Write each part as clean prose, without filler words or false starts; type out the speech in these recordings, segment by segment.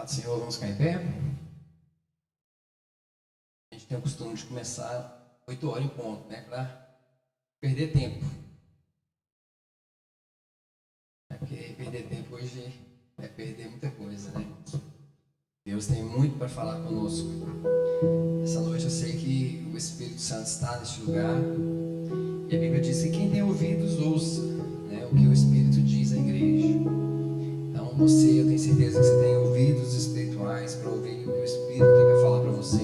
Paz do Senhor, vamos ficar em pé? A gente tem o costume de começar 8 horas em ponto, né? Para perder tempo. Porque perder tempo hoje é perder muita coisa, né? Deus tem muito para falar conosco. Essa noite eu sei que o Espírito Santo está neste lugar. E a Bíblia diz que quem tem ouvidos ouça, né, o que o Espírito diz à igreja. Então eu tenho certeza que você tem ouvidos espirituais para ouvir o que o Espírito tem para falar para você.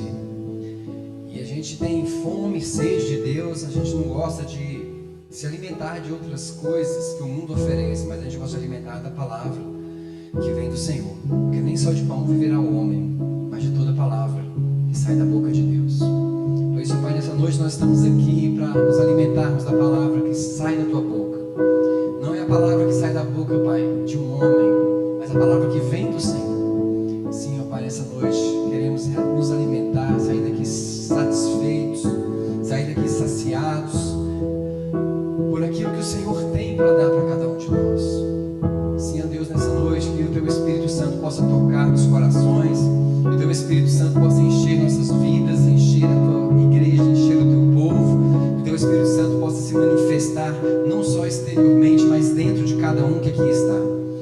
E a gente tem fome e sede de Deus, a gente não gosta de se alimentar de outras coisas que o mundo oferece, mas a gente gosta de alimentar da palavra que vem do Senhor. Porque nem só de pão viverá o homem, mas de toda palavra que sai da boca de Deus. Por isso, Pai, nessa noite nós estamos aqui para nos alimentarmos da palavra que sai da tua boca. Não é a palavra que sai da boca, Pai, de um homem, mas a palavra que vem do Senhor. Sim, ó Pai, nessa noite queremos nos alimentar, sair daqui satisfeitos, sair daqui saciados por aquilo que o Senhor tem para dar para cada um de nós. Sim, ó Deus, nessa noite que o Teu Espírito Santo possa tocar nos corações, que o Teu Espírito Santo possa encher nossas vidas, encher a Tua igreja, encher o Teu povo, que o Teu Espírito Santo possa se manifestar não só exteriormente, mas dentro de cada um que aqui está.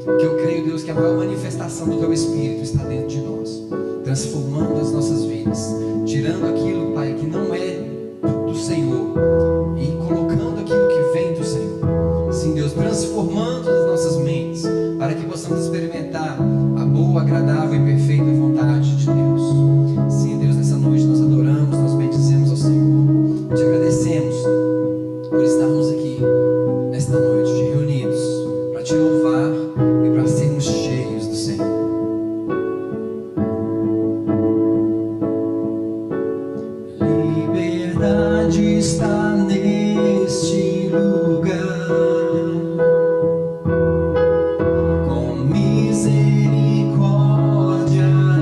Porque eu creio, Deus, que a maior manifestação do Teu Espírito está dentro de nós, transformando as nossas vidas, tirando aquilo, Pai, que não é do Senhor e colocando aquilo que vem do Senhor. Sim, Deus, transformando as nossas mentes para que possamos experimentar a boa, agradável e perfeita vontade de Deus. Sim, Deus, nessa noite nós adoramos, nós bendizemos ao Senhor, te agradecemos por estarmos aqui nesta noite reunidos para te louvar e para sermos cheios do Senhor. Liberdade está neste lugar, com misericórdia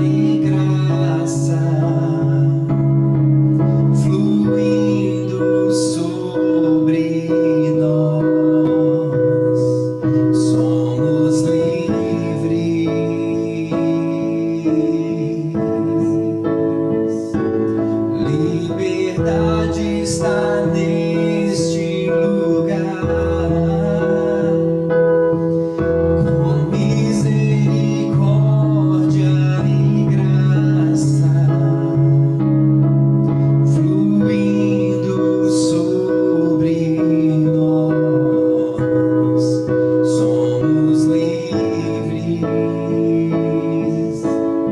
e graça fluindo sobre nós. Somos livres. Liberdade está neste lugar, com misericórdia e graça fluindo sobre nós. Somos livres.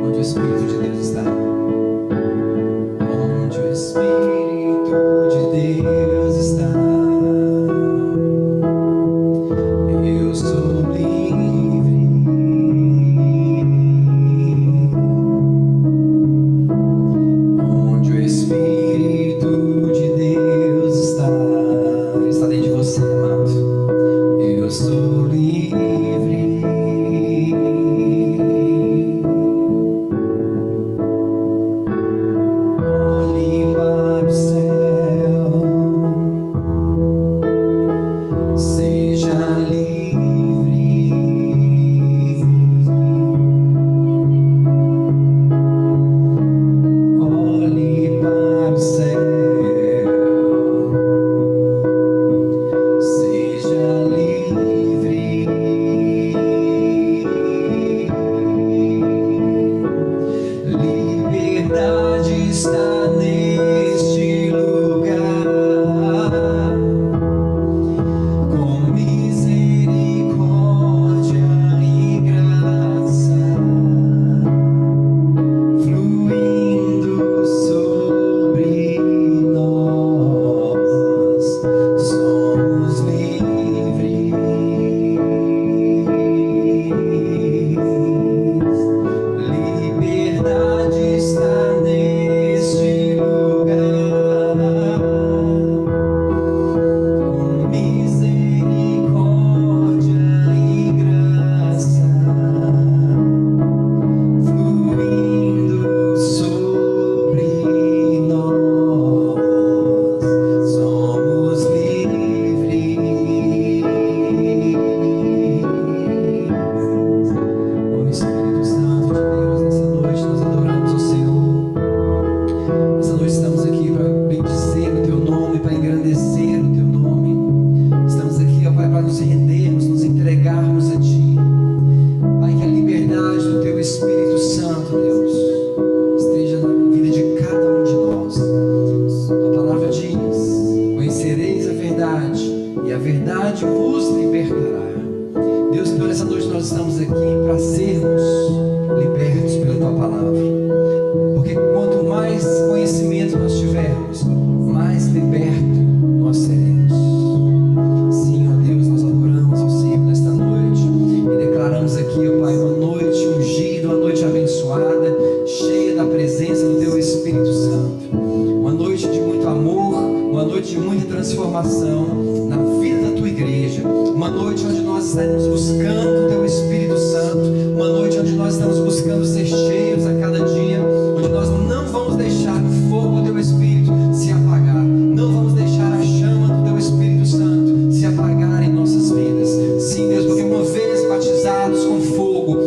Onde o Espírito de Deus está? Onde o Espírito de Deus está, eu sou livre. Onde o Espírito de Deus está, ele está dentro de você, amado. Eu sou livre. Limpa aqui para sermos libertos pela tua palavra. Porque quanto mais conhecimento nós tivermos, mais liberto nós seremos. Sim, ó Deus, nós adoramos ao Senhor nesta noite e declaramos aqui, ó Pai, uma noite ungida, uma noite abençoada, cheia da presença do teu Espírito Santo. Uma noite de muito amor, uma noite de muita transformação na vida da tua igreja. Uma noite onde nós estamos buscando o teu Espírito Santo. Uma noite onde nós estamos buscando ser cheios a cada dia. Onde nós não vamos deixar o fogo do teu Espírito se apagar. Não vamos deixar a chama do teu Espírito Santo se apagar em nossas vidas. Sim, Deus, porque uma vez batizados com fogo,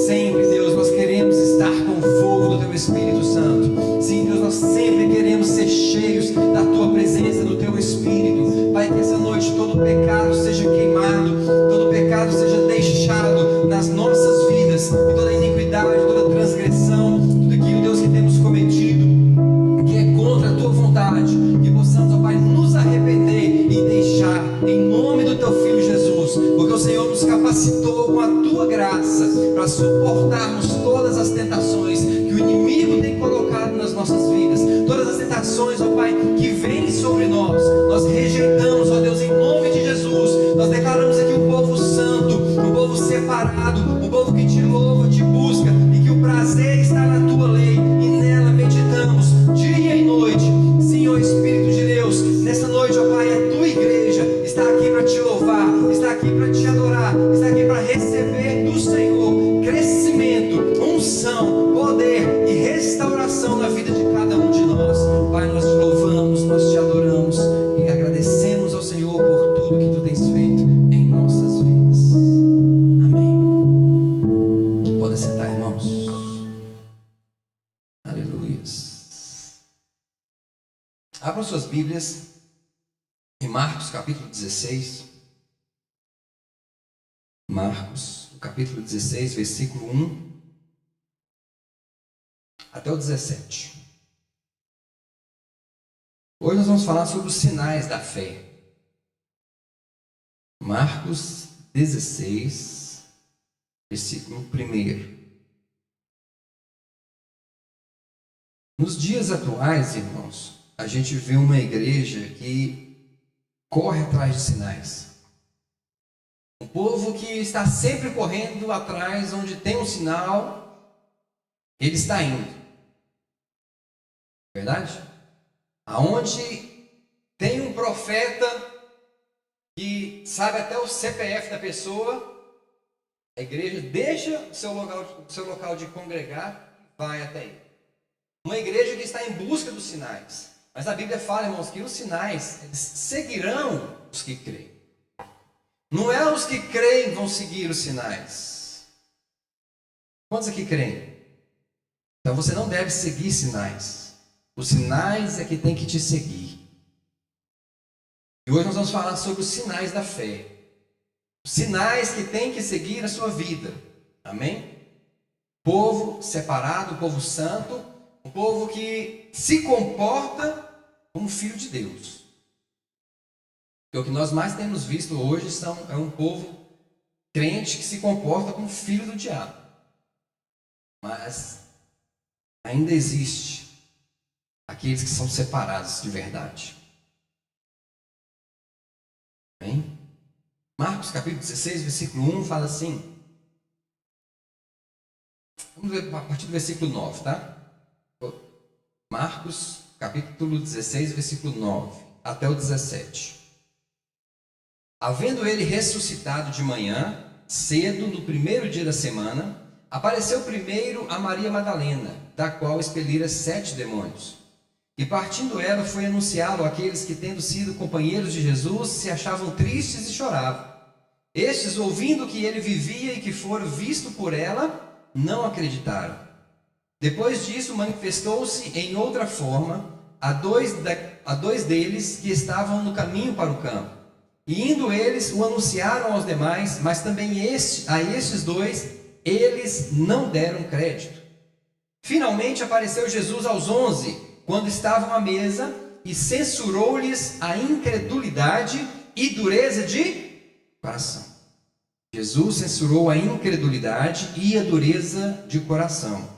sempre, Deus, nós queremos estar com o fogo do teu Espírito Santo. Sim, Deus, nós sempre queremos ser cheios da tua presença, do teu Espírito. Pai, que essa noite todo pecado seja queimado, todo pecado seja deixado nas nossas vidas, e toda iniquidade, toda transgressão, tudo aquilo, Deus, que temos cometido, que é contra a tua vontade, que possamos, ó Pai, nos arrepender e deixar, em nome do teu Filho Jesus, porque o Senhor nos capacitou com a tua graça para suportarmos todas as tentações que o inimigo tem colocado nas nossas vidas, todas as tentações, ó Pai, que vêm sobre nós. Nós rejeitamos, ó Deus, em nome de Jesus. Nós declaramos aqui um povo santo, um povo separado, um povo que te louva, te busca, e que o prazer está na tua lei, e nela meditamos dia e noite. Sim, ó Espírito de Deus, nessa noite, ó Pai, a tua igreja está aqui para te louvar, está aqui para te adorar, está aqui para receber do Senhor crescimento, unção, poder e restauração na vida de cada um de nós. Pai, nós te louvamos, nós te adoramos e agradecemos ao Senhor por tudo que tu tens feito em nossas vidas. Amém. Podem sentar, irmãos. Aleluias. Abram suas Bíblias em Marcos capítulo 16. Marcos, capítulo 16, versículo 1 até o 17. Hoje nós vamos falar sobre os sinais da fé. Marcos 16, versículo 1. Nos dias atuais, irmãos, a gente vê uma igreja que corre atrás de sinais. Um povo que está sempre correndo atrás, onde tem um sinal, ele está indo. Verdade? Aonde tem um profeta que sabe até o CPF da pessoa, a igreja deixa o seu local de congregar e vai até ele. Uma igreja que está em busca dos sinais. Mas a Bíblia fala, irmãos, que os sinais eles seguirão os que creem. Não é os que creem que vão seguir os sinais. Quantos aqui creem? Então você não deve seguir sinais. Os sinais é que tem que te seguir. E hoje nós vamos falar sobre os sinais da fé. Os sinais que tem que seguir a sua vida. Amém? Povo separado, povo santo, um povo que se comporta como filho de Deus. Porque o que nós mais temos visto hoje é um povo crente que se comporta como filho do diabo. Mas ainda existe aqueles que são separados de verdade. Amém? Marcos capítulo 16, versículo 1 fala assim. Vamos ver a partir do versículo 9, tá? Marcos capítulo 16, versículo 9 até o 17. Havendo ele ressuscitado de manhã, cedo, no primeiro dia da semana, apareceu primeiro a Maria Madalena, da qual expelira 7 demônios. E partindo ela, foi anunciá-lo àqueles que, tendo sido companheiros de Jesus, se achavam tristes e choravam. Estes, ouvindo que ele vivia e que fora visto por ela, não acreditaram. Depois disso, manifestou-se em outra forma a dois deles que estavam no caminho para o campo. E indo eles, o anunciaram aos demais, mas também a estes dois, eles não deram crédito. Finalmente apareceu Jesus aos 11, quando estavam à mesa, e censurou-lhes a incredulidade e dureza de coração. Jesus censurou a incredulidade e a dureza de coração,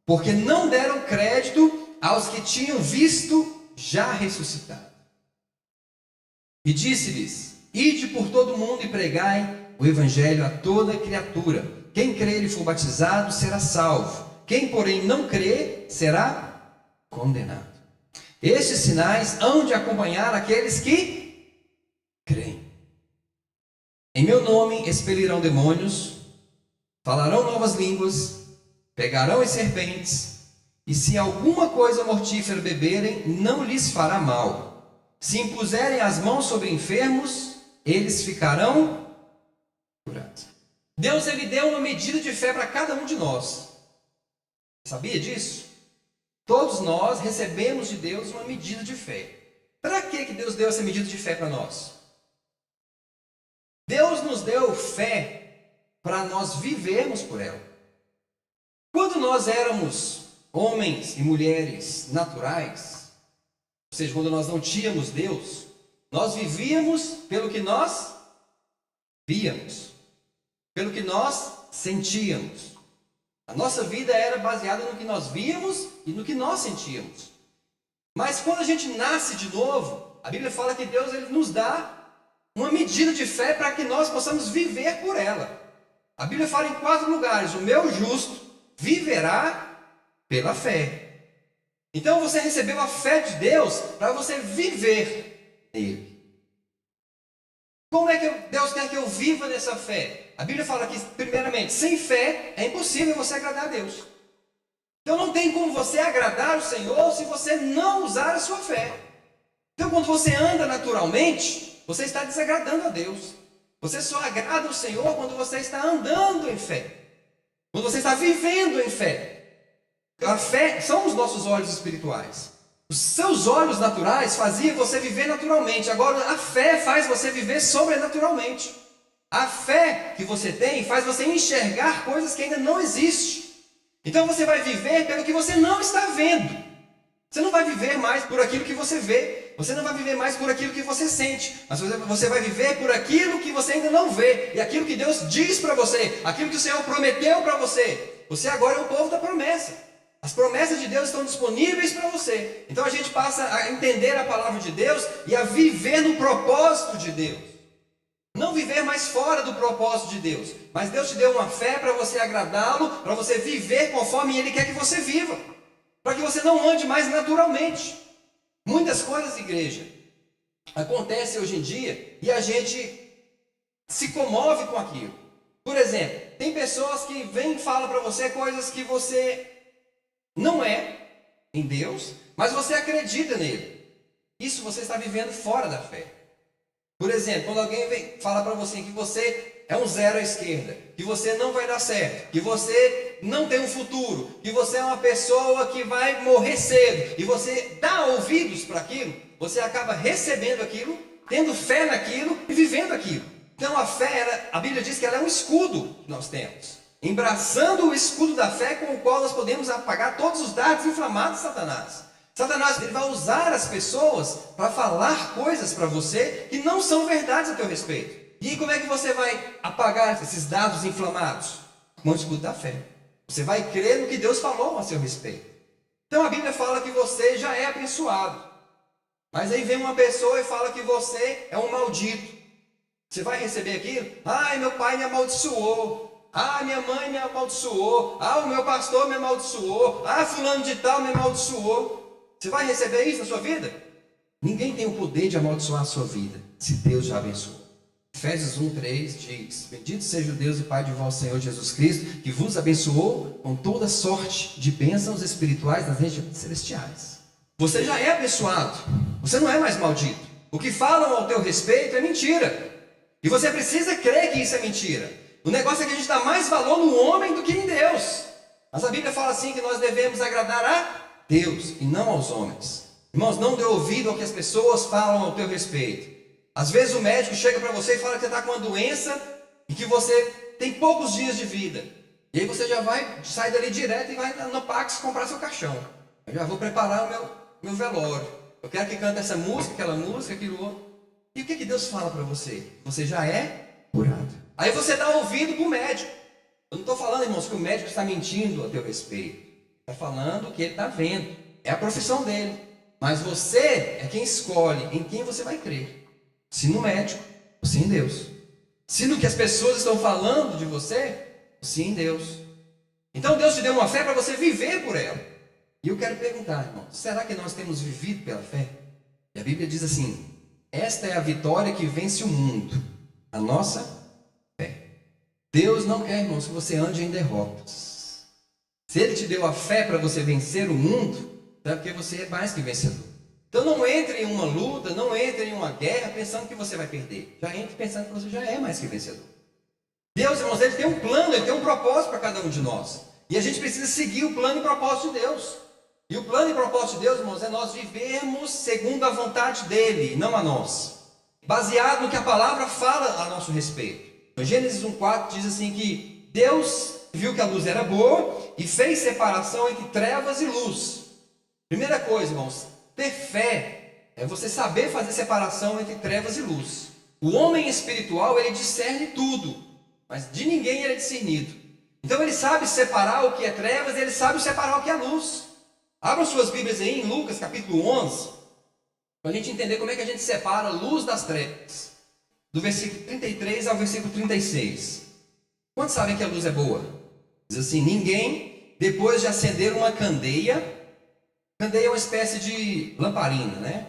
porque não deram crédito aos que tinham visto já ressuscitado. E disse-lhes: ide por todo o mundo e pregai o evangelho a toda criatura. Quem crer e for batizado será salvo. Quem, porém, não crer será condenado. Estes sinais hão de acompanhar aqueles que creem. Em meu nome expelirão demônios, falarão novas línguas, pegarão em serpentes, e se alguma coisa mortífera beberem, não lhes fará mal. Se impuserem as mãos sobre enfermos, eles ficarão curados. Deus, ele deu uma medida de fé para cada um de nós. Sabia disso? Todos nós recebemos de Deus uma medida de fé. Para que Deus deu essa medida de fé para nós? Deus nos deu fé para nós vivermos por ela. Quando nós éramos homens e mulheres naturais, ou seja, quando nós não tínhamos Deus, nós vivíamos pelo que nós víamos, pelo que nós sentíamos. A nossa vida era baseada no que nós víamos e no que nós sentíamos. Mas quando a gente nasce de novo, a Bíblia fala que Deus, ele nos dá uma medida de fé para que nós possamos viver por ela. A Bíblia fala em 4 lugares: o meu justo viverá pela fé. Então você recebeu a fé de Deus para você viver nele. Como é que Deus quer que eu viva nessa fé? A Bíblia fala que, primeiramente, sem fé é impossível você agradar a Deus. Então não tem como você agradar o Senhor se você não usar a sua fé. Então quando você anda naturalmente, você está desagradando a Deus. Você só agrada o Senhor quando você está andando em fé, quando você está vivendo em fé. A fé são os nossos olhos espirituais. Os seus olhos naturais faziam você viver naturalmente. Agora a fé faz você viver sobrenaturalmente. A fé que você tem faz você enxergar coisas que ainda não existem. Então você vai viver pelo que você não está vendo. Você não vai viver mais por aquilo que você vê. Você não vai viver mais por aquilo que você sente. Mas você vai viver por aquilo que você ainda não vê. E aquilo que Deus diz para você. Aquilo que o Senhor prometeu para você. Você agora é o povo da promessa. As promessas de Deus estão disponíveis para você. Então a gente passa a entender a palavra de Deus e a viver no propósito de Deus. Não viver mais fora do propósito de Deus. Mas Deus te deu uma fé para você agradá-lo, para você viver conforme Ele quer que você viva. Para que você não ande mais naturalmente. Muitas coisas, igreja, acontecem hoje em dia e a gente se comove com aquilo. Por exemplo, tem pessoas que vêm e falam para você coisas que você não é em Deus, mas você acredita nele. Isso você está vivendo fora da fé. Por exemplo, quando alguém vem falar para você que você é um zero à esquerda, que você não vai dar certo, que você não tem um futuro, que você é uma pessoa que vai morrer cedo, e você dá ouvidos para aquilo, você acaba recebendo aquilo, tendo fé naquilo e vivendo aquilo. Então a fé, a Bíblia diz que ela é um escudo que nós temos, embraçando o escudo da fé com o qual nós podemos apagar todos os dardos inflamados de Satanás. Satanás, ele vai usar as pessoas para falar coisas para você que não são verdades a teu respeito. E como é que você vai apagar esses dardos inflamados? Com o escudo da fé. Você vai crer no que Deus falou a seu respeito. Então a Bíblia fala que você já é abençoado. Mas aí vem uma pessoa e fala que você é um maldito. Você vai receber aquilo? Ai, meu pai me amaldiçoou. Ah, minha mãe me amaldiçoou. Ah, o meu pastor me amaldiçoou. Ah, fulano de tal me amaldiçoou. Você vai receber isso na sua vida? Ninguém tem o poder de amaldiçoar a sua vida, se Deus já abençoou. Efésios 1:3 diz: bendito seja o Deus e Pai de vosso Senhor Jesus Cristo, que vos abençoou com toda sorte de bênçãos espirituais nas regiões celestiais. Você já é abençoado, você não é mais maldito. O que falam ao teu respeito é mentira. E você precisa crer que isso é mentira. O negócio é que a gente dá mais valor no homem do que em Deus. Mas a Bíblia fala assim que nós devemos agradar a Deus e não aos homens. Irmãos, não dê ouvido ao que as pessoas falam ao teu respeito. Às vezes o médico chega para você e fala que você está com uma doença e que você tem poucos dias de vida. E aí você já sai dali direto e vai no Pax comprar seu caixão. Eu já vou preparar o meu velório. Eu quero que cante essa música, aquela música, aquilo outro. E o que Deus fala para você? Você já é curado. Aí você dá ouvido para o médico. Eu não estou falando, irmãos, que o médico está mentindo a teu respeito. Está falando que ele está vendo. É a profissão dele. Mas você é quem escolhe em quem você vai crer. Se no médico, ou se em Deus. Se no que as pessoas estão falando de você, ou se em Deus. Então Deus te deu uma fé para você viver por ela. E eu quero perguntar, irmão, será que nós temos vivido pela fé? E a Bíblia diz assim: esta é a vitória que vence o mundo, a nossa fé. Deus não quer, irmãos, que você ande em derrotas. Se Ele te deu a fé para você vencer o mundo, é porque você é mais que vencedor. Então não entre em uma luta, não entre em uma guerra pensando que você vai perder. Já entre pensando que você já é mais que vencedor. Deus, irmãos, Ele tem um plano, Ele tem um propósito para cada um de nós. E a gente precisa seguir o plano e propósito de Deus. E o plano e propósito de Deus, irmãos, é nós vivermos segundo a vontade dEle, não a nós. Baseado no que a palavra fala a nosso respeito. Em Gênesis 1,4 diz assim que Deus viu que a luz era boa e fez separação entre trevas e luz. Primeira coisa, irmãos, ter fé é você saber fazer separação entre trevas e luz. O homem espiritual, ele discerne tudo, mas de ninguém ele é discernido. Então ele sabe separar o que é trevas e ele sabe separar o que é luz. Abram suas Bíblias aí em Lucas capítulo 11, para a gente entender como é que a gente separa a luz das trevas. Do versículo 33 ao versículo 36. Quantos sabem que a luz é boa? Diz assim: ninguém, depois de acender uma candeia é uma espécie de lamparina, né?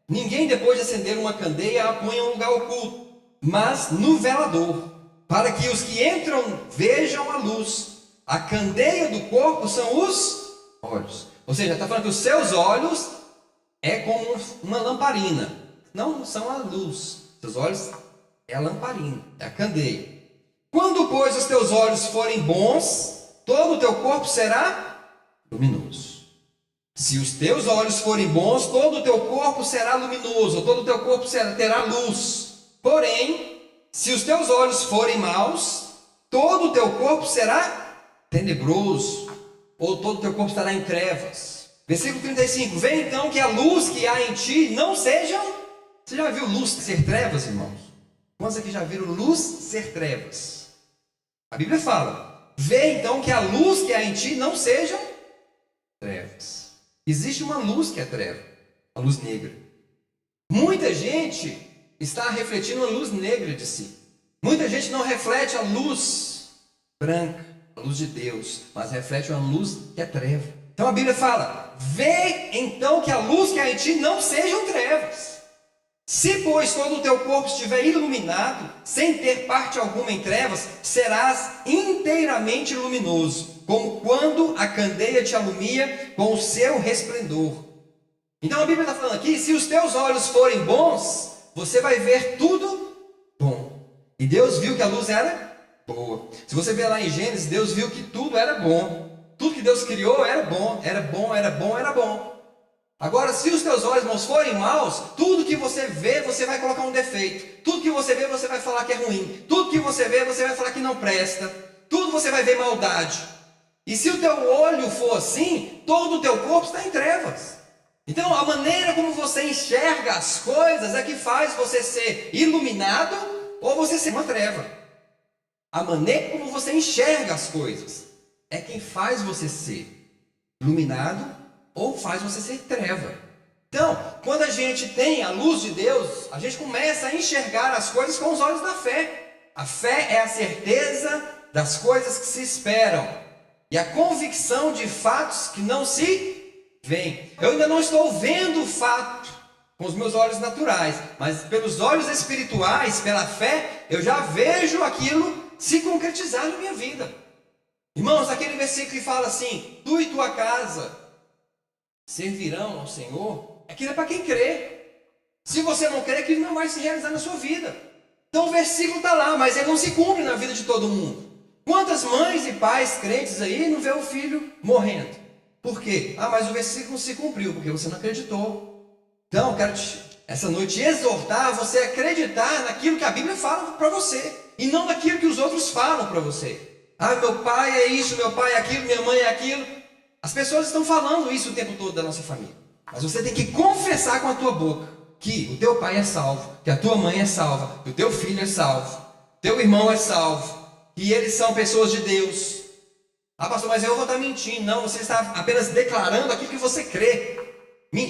Ninguém, depois de acender uma candeia, a põe em um lugar oculto, mas no velador, para que os que entram vejam a luz. A candeia do corpo são os olhos. Ou seja, está falando que os seus olhos é como uma lamparina. Não são a luz. Seus olhos é a lamparina, é a candeia. Quando, pois, os teus olhos forem bons, todo o teu corpo será luminoso. Se os teus olhos forem bons, todo o teu corpo será luminoso, todo o teu corpo terá luz. Porém, se os teus olhos forem maus, todo o teu corpo será tenebroso, ou todo o teu corpo estará em trevas. Versículo 35. Vê então que a luz que há em ti não sejam... Você já viu luz ser trevas, irmãos? Quantos aqui já viram luz ser trevas? A Bíblia fala: vê então que a luz que há em ti não sejam trevas. Existe uma luz que é treva, a luz negra. Muita gente está refletindo a luz negra de si. Muita gente não reflete a luz branca, a luz de Deus, mas reflete uma luz que é treva. Então a Bíblia fala: vê então que a luz que há em ti não sejam trevas. Se, pois, todo o teu corpo estiver iluminado, sem ter parte alguma em trevas, serás inteiramente luminoso, como quando a candeia te alumia com o seu resplendor. Então a Bíblia está falando aqui: se os teus olhos forem bons, você vai ver tudo bom. E Deus viu que a luz era boa. Se você ver lá em Gênesis, Deus viu que tudo era bom. Tudo que Deus criou era bom, era bom, era bom, era bom. Agora, se os teus olhos, irmãos, forem maus, tudo que você vê, você vai colocar um defeito. Tudo que você vê, você vai falar que é ruim. Tudo que você vê, você vai falar que não presta. Tudo você vai ver maldade. E se o teu olho for assim, todo o teu corpo está em trevas. Então, a maneira como você enxerga as coisas é que faz você ser iluminado ou você ser uma treva. A maneira como você enxerga as coisas é quem faz você ser iluminado ou faz você ser treva. Então, quando a gente tem a luz de Deus, a gente começa a enxergar as coisas com os olhos da fé. A fé é a certeza das coisas que se esperam e a convicção de fatos que não se veem. Eu ainda não estou vendo o fato com os meus olhos naturais, mas pelos olhos espirituais, pela fé, eu já vejo aquilo se concretizar na minha vida. Irmãos, aquele versículo que fala assim: tu e tua casa servirão ao Senhor, aquilo é para quem crê. Se você não crê, aquilo não vai se realizar na sua vida. Então o versículo está lá, mas ele não se cumpre na vida de todo mundo. Quantas mães e pais crentes aí não vê o filho morrendo? Por quê? Mas o versículo não se cumpriu, porque você não acreditou. Então eu quero essa noite exortar a você acreditar naquilo que a Bíblia fala para você, e não naquilo que os outros falam para você. Meu pai é isso, meu pai é aquilo, minha mãe é aquilo. As pessoas estão falando isso o tempo todo da nossa família. Mas você tem que confessar com a tua boca que o teu pai é salvo, que a tua mãe é salva, que o teu filho é salvo. teu irmão é salvo, que eles são pessoas de Deus. Ah, pastor, mas eu vou estar mentindo. Não, você está apenas declarando aquilo que você crê.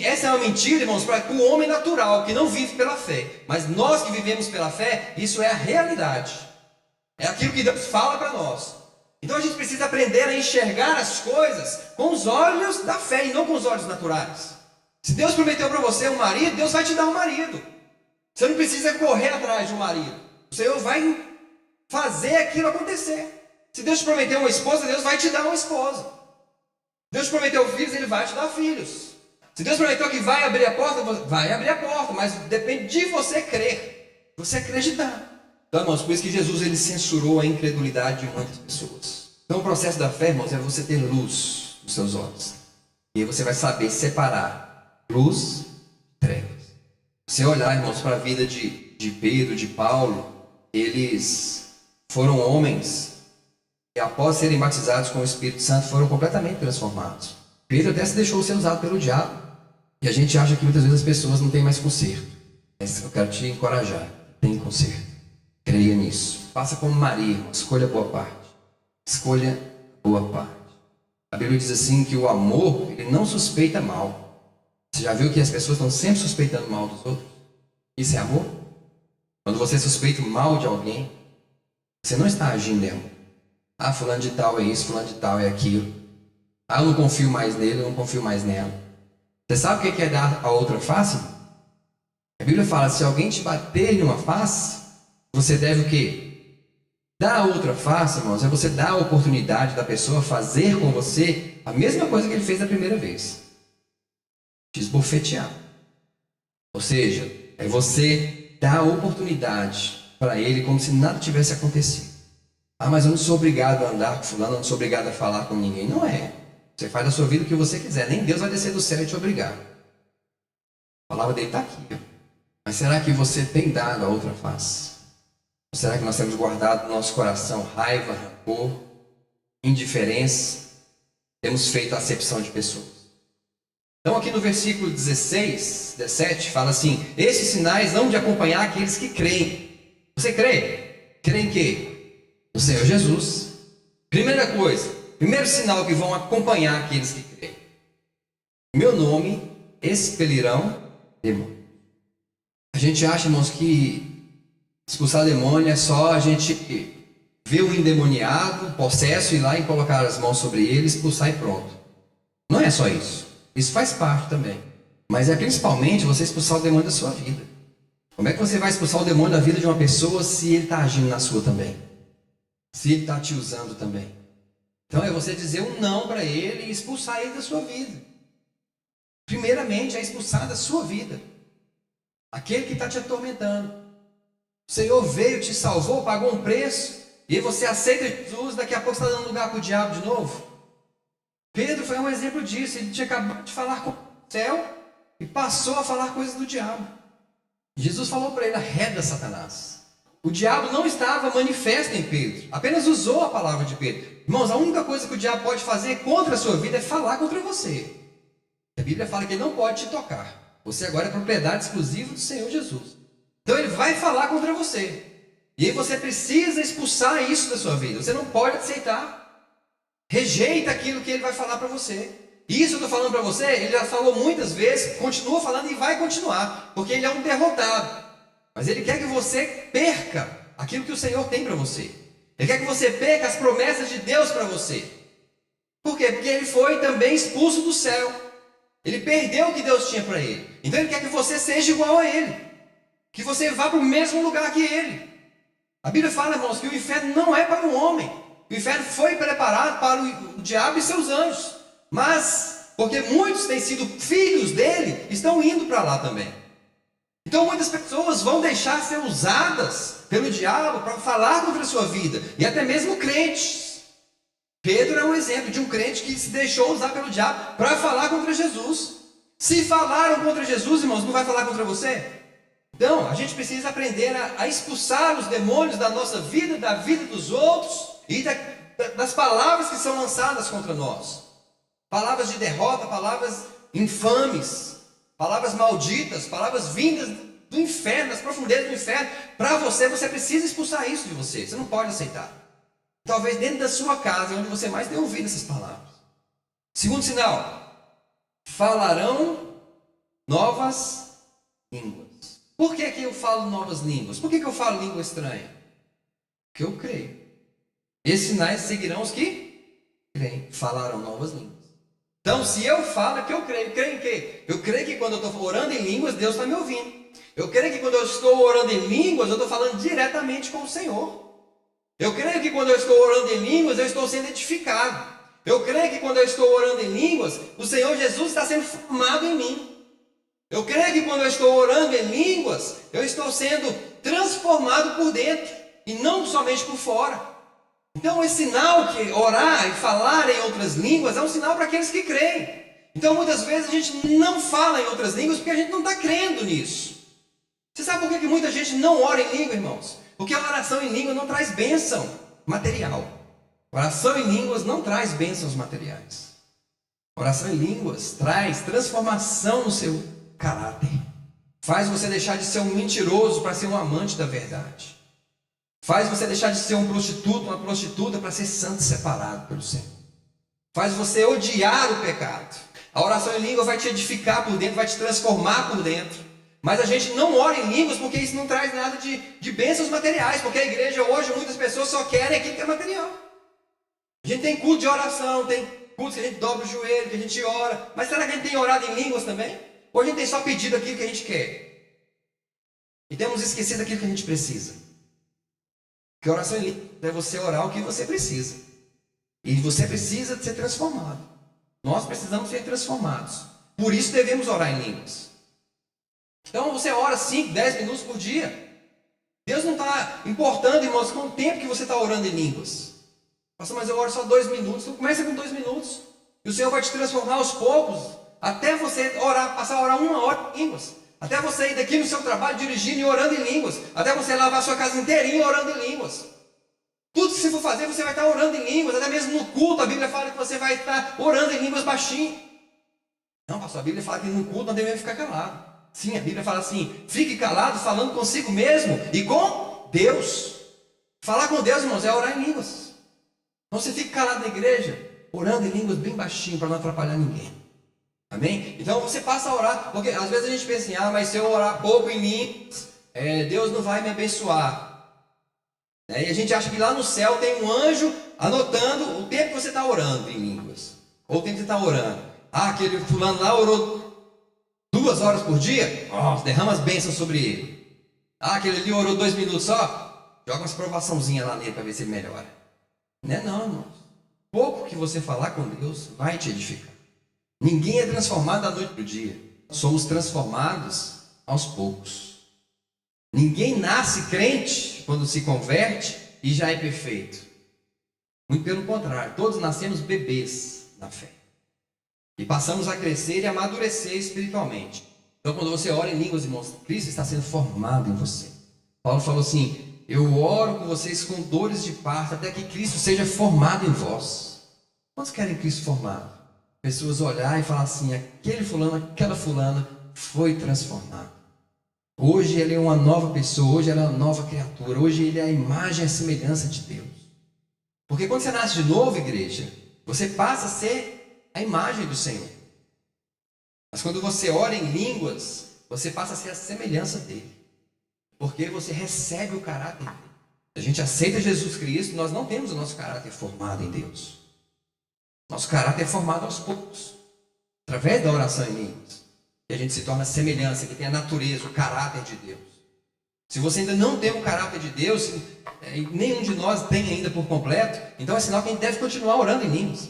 Essa é uma mentira, irmãos, para o homem natural, que não vive pela fé. Mas nós que vivemos pela fé, isso é a realidade. É aquilo que Deus fala para nós. Então a gente precisa aprender a enxergar as coisas com os olhos da fé e não com os olhos naturais. Se Deus prometeu para você um marido, Deus vai te dar um marido. Você não precisa correr atrás de um marido. O Senhor vai fazer aquilo acontecer. Se Deus te prometeu uma esposa, Deus vai te dar uma esposa. Deus te prometeu filhos, Ele vai te dar filhos. Se Deus prometeu que vai abrir a porta, vai abrir a porta, mas depende de você crer, você acreditar. Então, irmãos, por isso que Jesus ele censurou a incredulidade de muitas pessoas. Então, o processo da fé, irmãos, é você ter luz nos seus olhos. E aí você vai saber separar luz e trevas. Você olhar, irmãos, para a vida de Pedro, de Paulo, eles foram homens e após serem batizados com o Espírito Santo, foram completamente transformados. Pedro até se deixou ser usado pelo diabo. E a gente acha que muitas vezes as pessoas não têm mais conserto. Mas eu quero te encorajar. Tem conserto. Creia nisso. Faça como Maria, irmão. Escolha a boa parte. Escolha a boa parte. A Bíblia diz assim que o amor, ele não suspeita mal. Você já viu que as pessoas estão sempre suspeitando mal dos outros? Isso é amor? Quando você suspeita mal de alguém, você não está agindo em amor. Ah, fulano de tal é isso, fulano de tal é aquilo. Ah, eu não confio mais nele, eu não confio mais nela. Você sabe o que é dar a outra face? A Bíblia fala, se alguém te bater em uma face, você deve o quê? Dar a outra face, irmãos, é você dar a oportunidade da pessoa fazer com você a mesma coisa que ele fez da primeira vez. Te esbofetear. Ou seja, é você dar a oportunidade para ele como se nada tivesse acontecido. Ah, mas eu não sou obrigado a andar com fulano, eu não sou obrigado a falar com ninguém. Não é. Você faz da sua vida o que você quiser. Nem Deus vai descer do céu e te obrigar. A palavra dele está aqui. Mas será que você tem dado a outra face? Ou será que nós temos guardado no nosso coração raiva, rancor, indiferença? Temos feito acepção de pessoas. Então aqui no versículo 16, 17, fala assim: esses sinais hão de acompanhar aqueles que creem. Você crê? Crê em quê? No Senhor Jesus. Primeira coisa, primeiro sinal que vão acompanhar aqueles que creem: meu nome expelirão demônio. A gente acha, irmãos, que expulsar demônio é só a gente ver o endemoniado, possesso, ir lá e colocar as mãos sobre ele, expulsar e pronto. Não é só isso. Isso faz parte também. Mas é principalmente você expulsar o demônio da sua vida. Como é que você vai expulsar o demônio da vida de uma pessoa se ele está agindo na sua também? Se ele está te usando também? Então é você dizer um não para ele e expulsar ele da sua vida. Primeiramente é expulsar da sua vida aquele que está te atormentando. O Senhor veio, te salvou, pagou um preço, e você aceita Jesus, daqui a pouco você está dando lugar para o diabo de novo. Pedro foi um exemplo disso. Ele tinha acabado de falar com o céu e passou a falar coisas do diabo. Jesus falou para ele: arreda, Satanás. O diabo não estava manifesto em Pedro, apenas usou a palavra de Pedro. Irmãos, a única coisa que o diabo pode fazer contra a sua vida é falar contra você. A Bíblia fala que ele não pode te tocar. Você agora é propriedade exclusiva do Senhor Jesus. Então ele vai falar contra você. E aí você precisa expulsar isso da sua vida. Você não pode aceitar. Rejeita aquilo que ele vai falar para você. E isso eu estou falando para você, ele já falou muitas vezes, continua falando e vai continuar. Porque ele é um derrotado. Mas ele quer que você perca aquilo que o Senhor tem para você. Ele quer que você perca as promessas de Deus para você. Por quê? Porque ele foi também expulso do céu. Ele perdeu o que Deus tinha para ele. Então ele quer que você seja igual a ele. Que você vá para o mesmo lugar que ele. A Bíblia fala, irmãos, que o inferno não é para o homem. O inferno foi preparado para o diabo e seus anjos. Mas, porque muitos têm sido filhos dele, estão indo para lá também. Então muitas pessoas vão deixar ser usadas pelo diabo para falar contra a sua vida. E até mesmo crentes. Pedro é um exemplo de um crente que se deixou usar pelo diabo para falar contra Jesus. Se falaram contra Jesus, irmãos, não vai falar contra você? Então, a gente precisa aprender a expulsar os demônios da nossa vida, da vida dos outros e das palavras que são lançadas contra nós. Palavras de derrota, palavras infames, palavras malditas, palavras vindas do inferno, das profundezas do inferno, para você precisa expulsar isso de você. Você não pode aceitar. Talvez dentro da sua casa, onde você mais tem ouvido essas palavras. Segundo sinal, falarão novas línguas. Por que eu falo novas línguas? Por que eu falo língua estranha? Porque eu creio. Esses sinais seguirão os que creem. Falarão novas línguas. Então, se eu falo, é que eu creio. Creio em quê? Eu creio que quando eu estou orando em línguas, Deus está me ouvindo. Eu creio que quando eu estou orando em línguas, eu estou falando diretamente com o Senhor. Eu creio que quando eu estou orando em línguas, eu estou sendo edificado. Eu creio que quando eu estou orando em línguas, o Senhor Jesus está sendo formado em mim. Eu creio que quando eu estou orando em línguas, eu estou sendo transformado por dentro e não somente por fora. Então, esse sinal que orar e falar em outras línguas é um sinal para aqueles que creem. Então, muitas vezes a gente não fala em outras línguas porque a gente não está crendo nisso. Você sabe por que muita gente não ora em língua, irmãos? Porque a oração em língua não traz bênção material. Oração em línguas não traz bênçãos materiais. Oração em línguas traz transformação no seu caráter. Faz você deixar de ser um mentiroso para ser um amante da verdade. Faz você deixar de ser um prostituto, uma prostituta para ser santo e separado pelo Senhor. Faz você odiar o pecado. A oração em língua vai te edificar por dentro, vai te transformar por dentro. Mas a gente não ora em línguas porque isso não traz nada de bênçãos materiais. Porque a igreja hoje, muitas pessoas só querem aquilo que é material. A gente tem culto de oração, tem culto que a gente dobra o joelho, que a gente ora. Mas será que a gente tem orado em línguas também? Ou a gente tem só pedido aquilo que a gente quer? E temos esquecido aquilo que a gente precisa. Porque oração em línguas é você orar o que você precisa. E você precisa de ser transformado. Nós precisamos ser transformados. Por isso devemos orar em línguas. Então você ora 5, 10 minutos por dia. Deus não está importando, irmãos, com o tempo que você está orando em línguas. Pastor, mas eu oro só 2 minutos. Então começa com 2 minutos. E o Senhor vai te transformar aos poucos. Até você orar, passar a orar 1 hora em línguas. Até você ir daqui no seu trabalho dirigindo e orando em línguas. Até você lavar a sua casa inteirinha orando em línguas. Tudo que você for fazer, você vai estar orando em línguas. Até mesmo no culto, a Bíblia fala que você vai estar orando em línguas baixinho. Não, pastor, a Bíblia fala que no culto nós devemos ficar calados. Sim, a Bíblia fala assim, fique calado falando consigo mesmo e com Deus. Falar com Deus, irmãos, é orar em línguas. Então você fica calado na igreja, orando em línguas bem baixinho para não atrapalhar ninguém. Amém? Então você passa a orar, porque às vezes a gente pensa assim, mas se eu orar pouco em línguas, Deus não vai me abençoar. E a gente acha que lá no céu tem um anjo anotando o tempo que você está orando em línguas. Ou o tempo que você está orando. Aquele fulano lá orou 2 horas por dia, derrama as bênçãos sobre ele. Aquele ali orou 2 minutos só, joga umas provaçãozinhas lá nele para ver se ele melhora. Não é não, irmãos. Pouco que você falar com Deus vai te edificar. Ninguém é transformado da noite para o dia. Somos transformados aos poucos. Ninguém nasce crente quando se converte e já é perfeito. Muito pelo contrário, todos nascemos bebês na fé. E passamos a crescer e amadurecer espiritualmente. Então quando você ora em línguas, irmãos, Cristo está sendo formado em você. Paulo falou assim, eu oro com vocês com dores de parto, até que Cristo seja formado em vós. Quantos querem Cristo formado? Pessoas olhar e falar assim, aquele fulano, aquela fulana foi transformado. Hoje ele é uma nova pessoa, hoje ele é uma nova criatura, hoje ele é a imagem e a semelhança de Deus. Porque quando você nasce de novo, igreja, você passa a ser a imagem do Senhor. Mas quando você ora em línguas, você passa a ser a semelhança dele. Porque você recebe o caráter dele. Se a gente aceita Jesus Cristo, nós não temos o nosso caráter formado em Deus. Nosso caráter é formado aos poucos, através da oração em línguas. Que a gente se torna semelhança, que tem a natureza, o caráter de Deus. Se você ainda não tem o caráter de Deus, nenhum de nós tem ainda por completo, então é sinal que a gente deve continuar orando em línguas.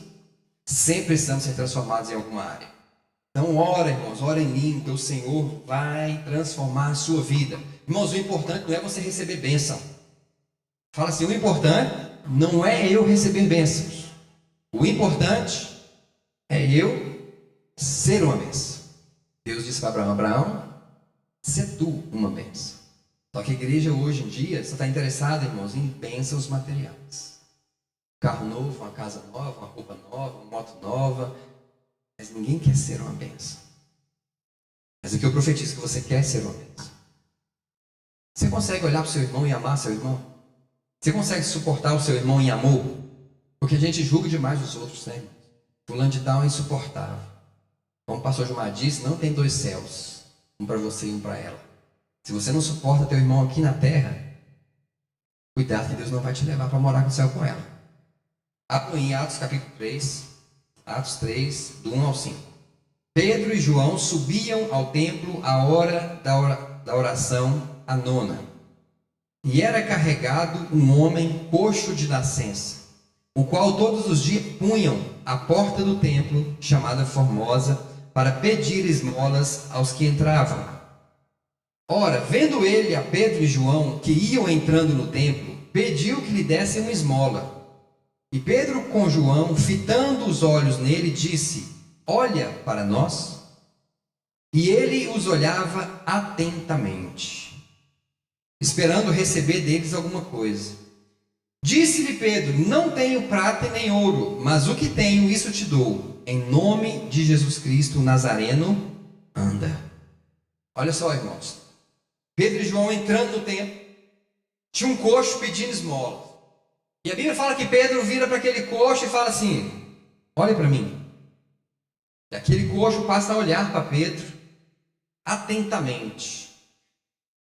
Sempre precisamos ser transformados em alguma área. Então ora, irmãos, ora em língua, o Senhor vai transformar a sua vida. Irmãos, o importante não é você receber bênção. Fala assim, o importante não é eu receber bênçãos. O importante é eu ser uma bênção. Deus disse para Abraão, ser tu uma bênção. Só que a igreja hoje em dia só está interessada, irmãos, em bênçãos materiais. Carro novo, uma casa nova, uma roupa nova, uma moto nova. Mas ninguém quer ser uma bênção. Mas aqui eu profetizo que você quer ser uma bênção. Você consegue olhar para o seu irmão e amar seu irmão? Você consegue suportar o seu irmão em amor? Porque a gente julga demais os outros, né? Fulano de tal é insuportável. Como o pastor Gilmar disse, não tem dois céus, um para você e um para ela. Se você não suporta teu irmão aqui na terra, cuidado que Deus não vai te levar para morar no céu com ela. Abra em Atos capítulo 3, Atos 3, do 1 ao 5. Pedro e João subiam ao templo à hora da oração, a nona. E era carregado um homem coxo de nascença, o qual todos os dias punham à porta do templo, chamada Formosa, para pedir esmolas aos que entravam. Ora, vendo ele a Pedro e João, que iam entrando no templo, pediu que lhe dessem uma esmola. E Pedro com João, fitando os olhos nele, disse: olha para nós. E ele os olhava atentamente, esperando receber deles alguma coisa. Disse-lhe Pedro: não tenho prata nem ouro, mas o que tenho, isso te dou. Em nome de Jesus Cristo Nazareno, anda. Olha só, irmãos. Pedro e João entrando no templo, tinha um coxo pedindo esmola. E a Bíblia fala que Pedro vira para aquele coxo e fala assim: olha para mim. E aquele coxo passa a olhar para Pedro atentamente.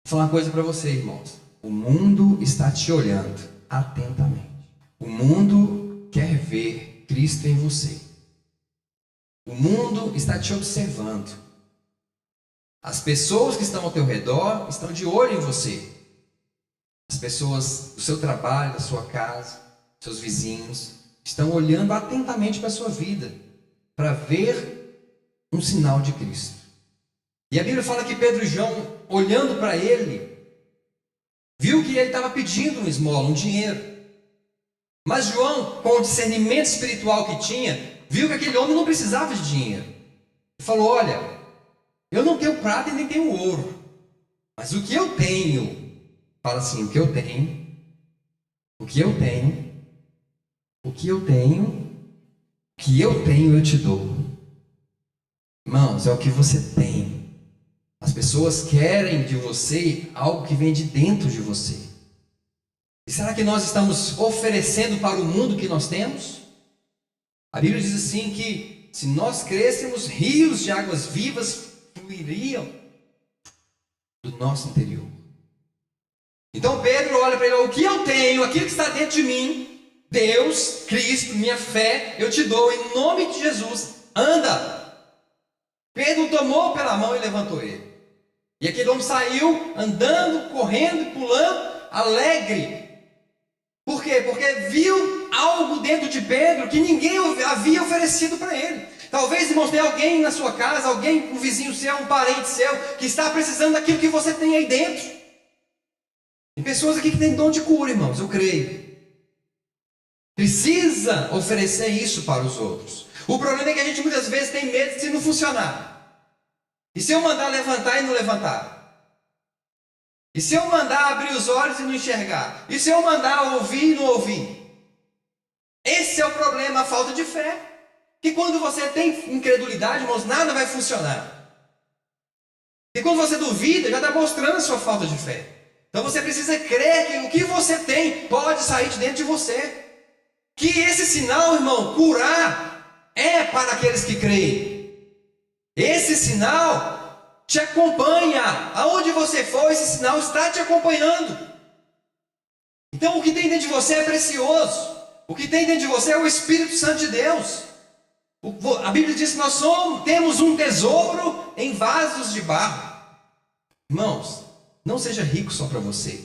Vou falar uma coisa para você, irmãos. O mundo está te olhando atentamente. O mundo quer ver Cristo em você. O mundo está te observando. As pessoas que estão ao teu redor estão de olho em você. As pessoas do seu trabalho, da sua casa, seus vizinhos, estão olhando atentamente para a sua vida, para ver um sinal de Cristo. E a Bíblia fala que Pedro e João, olhando para ele, viu que ele estava pedindo uma esmola, um dinheiro. Mas João, com o discernimento espiritual que tinha, viu que aquele homem não precisava de dinheiro. Ele falou: olha, eu não tenho prata e nem tenho ouro, mas o que eu tenho, fala assim, o que eu tenho eu te dou. Irmãos, é o que você tem. As pessoas querem de você algo que vem de dentro de você. E será que nós estamos oferecendo para o mundo o que nós temos? A Bíblia diz assim que se nós crescêssemos, rios de águas vivas fluiriam do nosso interior. Então Pedro olha para ele: o que eu tenho, aquilo que está dentro de mim, Deus, Cristo, minha fé, eu te dou em nome de Jesus, anda. Pedro tomou pela mão e levantou ele. E aquele homem saiu andando, correndo, pulando, alegre. Por quê? Porque viu algo dentro de Pedro que ninguém havia oferecido para ele. Talvez, irmãos, tenha alguém na sua casa, alguém, um vizinho seu, um parente seu, que está precisando daquilo que você tem aí dentro. Tem pessoas aqui que têm dom de cura, irmãos, eu creio. Precisa oferecer isso para os outros. O problema é que a gente muitas vezes tem medo de se não funcionar. E se eu mandar levantar e não levantar? E se eu mandar abrir os olhos e não enxergar? E se eu mandar ouvir e não ouvir? Esse é o problema, a falta de fé. Que quando você tem incredulidade, irmãos, nada vai funcionar. E quando você duvida, já está mostrando a sua falta de fé. Então você precisa crer que o que você tem pode sair de dentro de você. Que esse sinal, irmão, curar, é para aqueles que creem. Esse sinal te acompanha. Aonde você for, esse sinal está te acompanhando. Então o que tem dentro de você é precioso. O que tem dentro de você é o Espírito Santo de Deus. A Bíblia diz que nós temos um tesouro em vasos de barro. Irmãos, não seja rico só para você.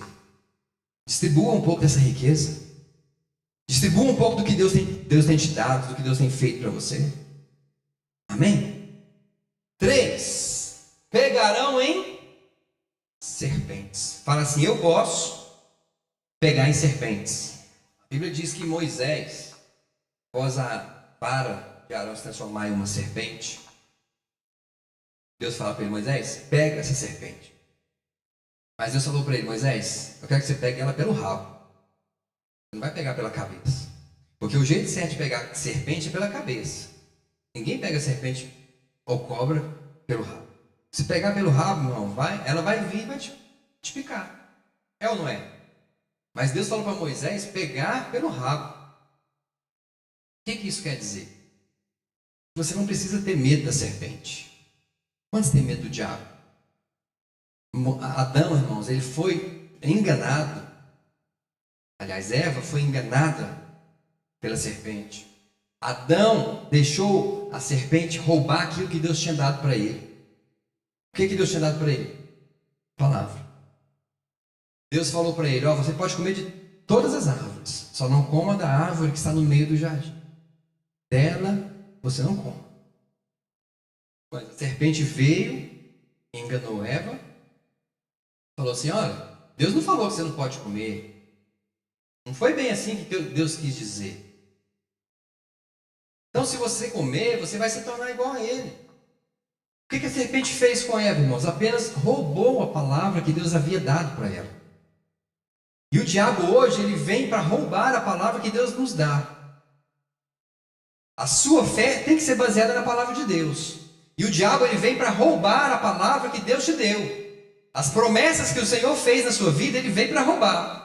Distribua um pouco dessa riqueza. Distribua um pouco do que Deus tem te dado, do que Deus tem feito para você. Amém? 3. Pegarão em serpentes. Fala assim: eu posso pegar em serpentes. A Bíblia diz que Moisés, após a vara de Arão se transformar em uma serpente, Deus fala para ele: Moisés, pega essa serpente. Mas Deus falou para ele: Moisés, eu quero que você pegue ela pelo rabo. Você não vai pegar pela cabeça. Porque o jeito certo de pegar serpente é pela cabeça. Ninguém pega serpente ou cobra pelo rabo. Se pegar pelo rabo, irmão, ela vai vir e vai te picar. É ou não é? Mas Deus falou para Moisés pegar pelo rabo. O que isso quer dizer? Você não precisa ter medo da serpente. Quantos têm medo do diabo? Adão, irmãos, ele foi enganado. Aliás, Eva foi enganada pela serpente. Adão deixou a serpente roubar aquilo que Deus tinha dado para ele. O que Deus tinha dado para ele? Palavra. Deus falou para ele: você pode comer de todas as árvores, só não coma da árvore que está no meio do jardim. Dela você não coma. Mas a serpente veio e enganou Eva. Falou assim: olha, Deus não falou que você não pode comer. Não foi bem assim que Deus quis dizer. Então, se você comer, você vai se tornar igual a ele. O que a serpente fez com Eva, irmãos? Apenas roubou a palavra que Deus havia dado para ela. E o diabo hoje, ele vem para roubar a palavra que Deus nos dá. A sua fé tem que ser baseada na palavra de Deus. E o diabo, ele vem para roubar a palavra que Deus te deu. As promessas que o Senhor fez na sua vida, ele vem para roubar.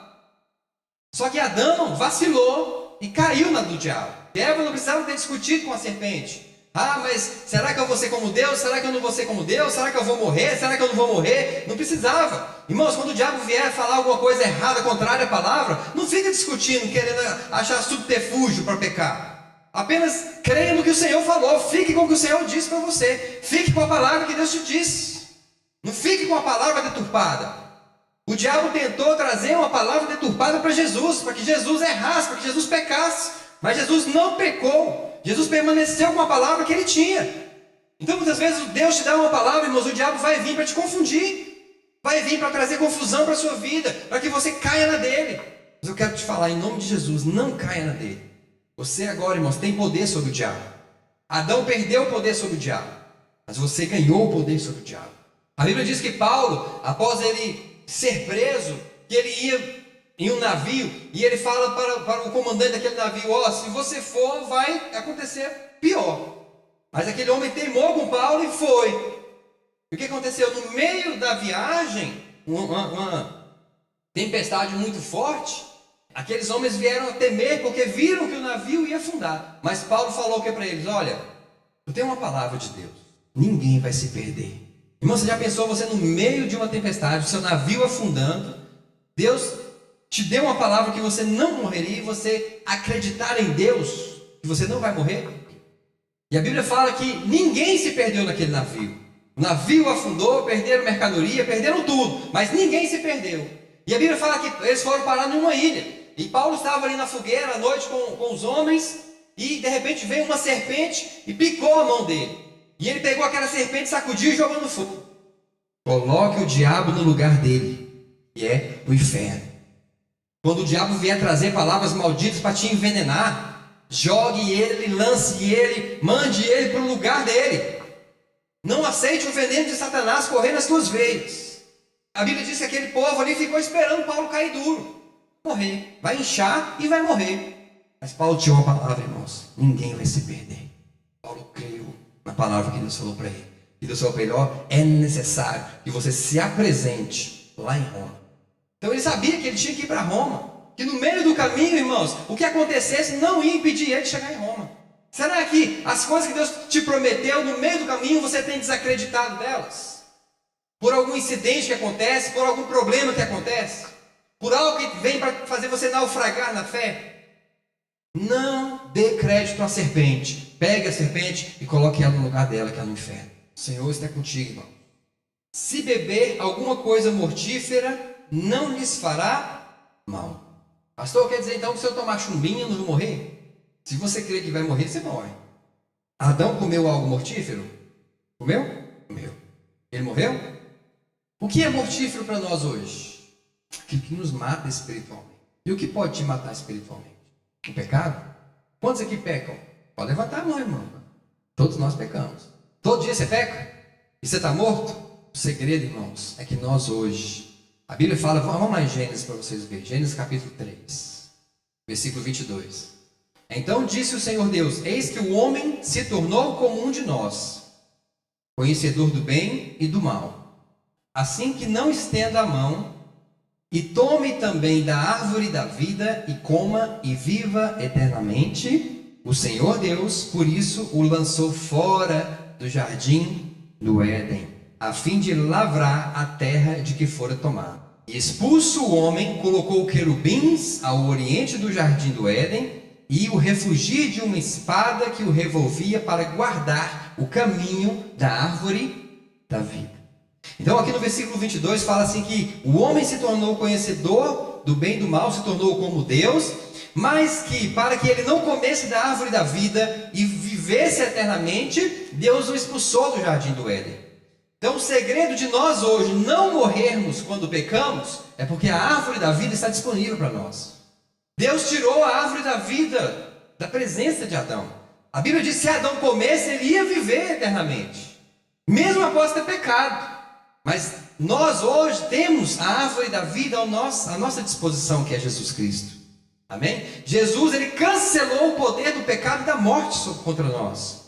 Só que Adão vacilou e caiu na do diabo. Eva não precisava ter discutido com a serpente. Mas será que eu vou ser como Deus? Será que eu não vou ser como Deus? Será que eu vou morrer? Será que eu não vou morrer? Não precisava. Irmãos, quando o diabo vier falar alguma coisa errada, contrária à palavra, não fica discutindo, querendo achar subterfúgio para pecar. Apenas creia no que o Senhor falou. Fique com o que o Senhor disse para você. Fique com a palavra que Deus te disse. Não fique com a palavra deturpada. O diabo tentou trazer uma palavra deturpada para Jesus, para que Jesus errasse, para que Jesus pecasse. Mas Jesus não pecou. Jesus permaneceu com a palavra que ele tinha. Então muitas vezes Deus te dá uma palavra, irmãos, o diabo vai vir para te confundir. Vai vir para trazer confusão para a sua vida, para que você caia na dele. Mas eu quero te falar, em nome de Jesus, não caia na dele. Você agora, irmãos, tem poder sobre o diabo. Adão perdeu o poder sobre o diabo, mas você ganhou o poder sobre o diabo. A Bíblia diz que Paulo, após ele ser preso, que ele ia em um navio, e ele fala para o comandante daquele navio: se você for, vai acontecer pior. Mas aquele homem teimou com Paulo e foi. E o que aconteceu? No meio da viagem, uma tempestade muito forte, aqueles homens vieram a temer, porque viram que o navio ia afundar. Mas Paulo falou o que para eles? Olha, eu tenho uma palavra de Deus, ninguém vai se perder. Irmão, você já pensou, você no meio de uma tempestade, o seu navio afundando, Deus te deu uma palavra que você não morreria, e você acreditar em Deus, que você não vai morrer? E a Bíblia fala que ninguém se perdeu naquele navio. O navio afundou, perderam mercadoria, perderam tudo, mas ninguém se perdeu. E a Bíblia fala que eles foram parar numa ilha. E Paulo estava ali na fogueira à noite com os homens, e de repente veio uma serpente e picou a mão dele. E ele pegou aquela serpente, sacudiu e jogou no fogo. Coloque o diabo no lugar dele, que é o inferno. Quando o diabo vier trazer palavras malditas para te envenenar, jogue ele, lance ele, mande ele para o lugar dele. Não aceite o veneno de Satanás correr nas tuas veias. A Bíblia diz que aquele povo ali ficou esperando Paulo cair duro. Morrer. Vai inchar e vai morrer. Mas Paulo tinha uma palavra, irmãos: ninguém vai se perder. Paulo creu na palavra que Deus falou para ele. E Deus falou para ele: é necessário que você se apresente lá em Roma. Então ele sabia que ele tinha que ir para Roma. Que no meio do caminho, irmãos, o que acontecesse não ia impedir ele de chegar em Roma. Será que as coisas que Deus te prometeu no meio do caminho você tem desacreditado delas? Por algum incidente que acontece, por algum problema que acontece, por algo que vem para fazer você naufragar na fé? Não dê crédito à serpente. Pegue a serpente e coloque ela no lugar dela, que é no inferno. O Senhor está contigo, irmão. Se beber alguma coisa mortífera, não lhes fará mal. Pastor, quer dizer então que se eu tomar chumbinho eu não vou morrer? Se você crê que vai morrer, você morre. Adão comeu algo mortífero? Comeu? Comeu. Ele morreu? O que é mortífero para nós hoje? Aquilo que nos mata espiritualmente. E o que pode te matar espiritualmente? O pecado? Quantos aqui pecam? Pode levantar a mão, irmão. Todos nós pecamos. Todo dia você peca? E você está morto? O segredo, irmãos, é que nós hoje... A Bíblia fala, vamos lá em Gênesis para vocês verem. Gênesis capítulo 3, versículo 22. Então disse o Senhor Deus: eis que o homem se tornou como um de nós, conhecedor do bem e do mal. Assim que não estenda a mão e tome também da árvore da vida e coma e viva eternamente. O Senhor Deus, por isso, o lançou fora do jardim do Éden, a fim de lavrar a terra de que fora tomado. E expulso o homem, colocou querubins ao oriente do jardim do Éden e o refugio de uma espada que o revolvia para guardar o caminho da árvore da vida. Então aqui no versículo 22 fala assim que o homem se tornou conhecedor do bem e do mal, se tornou como Deus, mas que para que ele não comesse da árvore da vida e vivesse eternamente, Deus o expulsou do jardim do Éden. Então o segredo de nós hoje não morrermos quando pecamos é porque a árvore da vida está disponível para nós. Deus tirou a árvore da vida da presença de Adão. A Bíblia diz que se Adão comesse, ele ia viver eternamente, mesmo após ter pecado. Mas nós hoje temos a árvore da vida à nossa disposição, que é Jesus Cristo. Amém? Jesus, ele cancelou o poder do pecado e da morte contra nós.